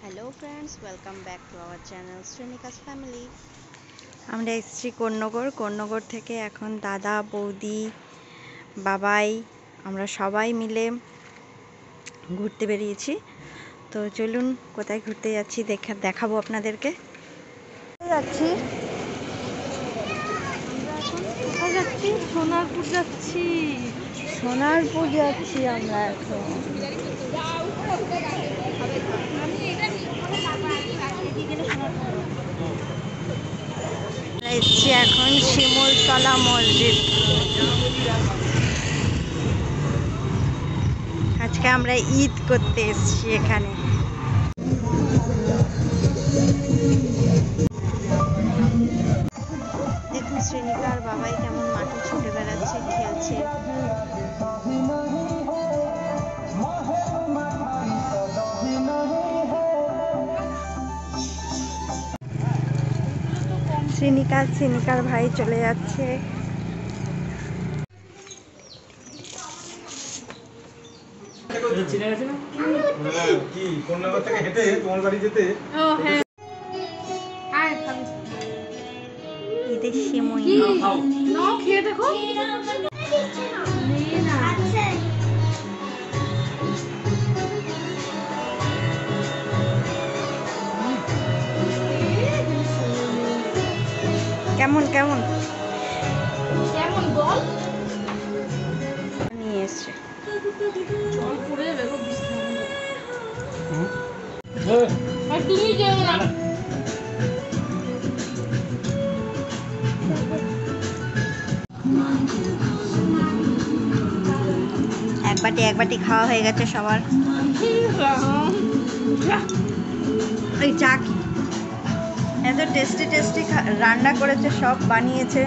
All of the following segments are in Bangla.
Hello friends, welcome back to our channel শ্রেণিকাস ফ্যামিলি। আমরা এসেছি কর্ণগর থেকে। এখন দাদা, বৌদি, বাবাই, আমরা সবাই মিলে ঘুরতে বেরিয়েছি। তো চলুন কোথায় ঘুরতে যাচ্ছি দেখাবো আপনাদেরকে। যাচ্ছি কোথায় যাচ্ছি? সোনারপুর যাচ্ছি। সোনারপুর যাচ্ছি আমরা এখন। এসছি এখন শিমুলতলা মসজিদ। আজকে আমরা ঈদ করতে এসছি এখানে। দেখুন শ্রেণিকা আর বাবাই কেমন মাঠে ছুটে বেড়াচ্ছে, খেলছে। শ্রেণিকার ভাই চলে যাচ্ছে। ঈদের সেমই খেয়ে দেখো। কেমন কেমন কেমন বল? নিয়ে এসছে। জল পড়ে যাবে গো, আর তুমি যেও না। এক বাটি খাওয়া হয়ে গেছে সবার। ওই চা কি এত টেস্টি রান্না করেছে, সব বানিয়েছে।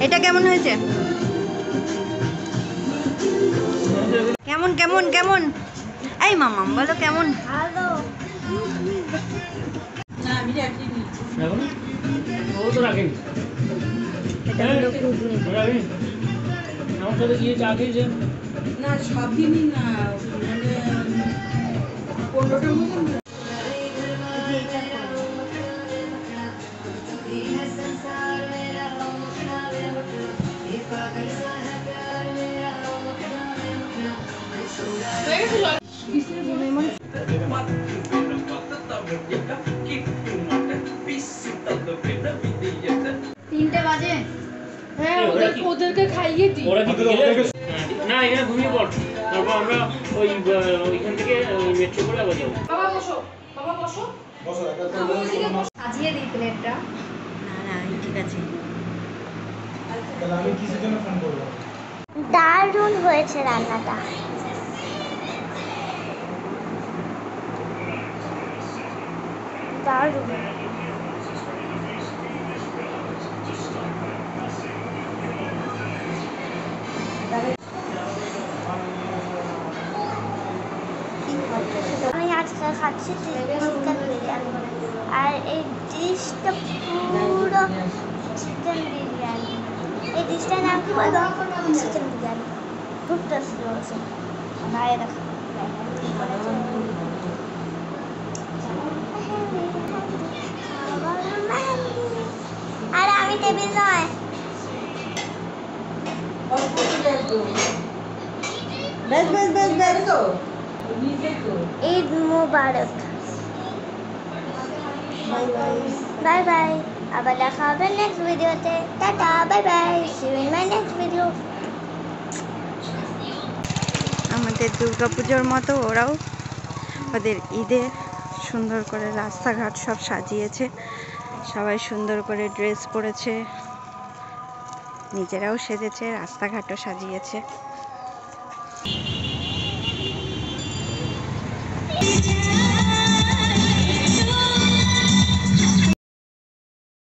এটা কেমন হয়েছে? কেমন কেমন কেমন এই মামাম বলো কেমন? ভালো। এটা হলো ঘুগনি। আমার সাথে গিয়ে চা খেয়েছে না, সব দিনই না, মানে 15টার মতন। হ্যাঁ, ওদেরকে খাইয়ে দিই। ওরা কি না, এখানে ঘুমিয়ে পড়, তারপর আমরা ওইখান থেকে মেট্রো করে আবার যাবো। বাবা বসো, বাবা বসো, সাজিয়ে দিই প্লেটটা। না ঠিক আছে। আমি কিসের জন্য ফোন করব? দারুণ হয়েছে রান্নাটা। দারুণ। আমি আজকে খাচ্ছি চিকেন বিরিয়ানি, আর এই ডিশটা পুরো চিকেন বিরিয়ানি। এই ডিশটার নাম কি বলবো? চিকেন বিরিয়ানি। খুব টেস্টি হয়েছে। বাইরে দেখো আর আমি টেবিল নয়। ঈদ মুবারক। Bye bye. আবার দেখা হবে নেক্সট ভিডিওতে। Tata, bye bye, see you in my next video. আমাদের দুর্গাপুজোর মতো ওরাও ওদের ঈদে সুন্দর করে রাস্তাঘাট সব সাজিয়েছে। সবাই সুন্দর করে ড্রেস পরেছে, নিজেরাও সেজেছে, রাস্তাঘাটও সাজিয়েছে।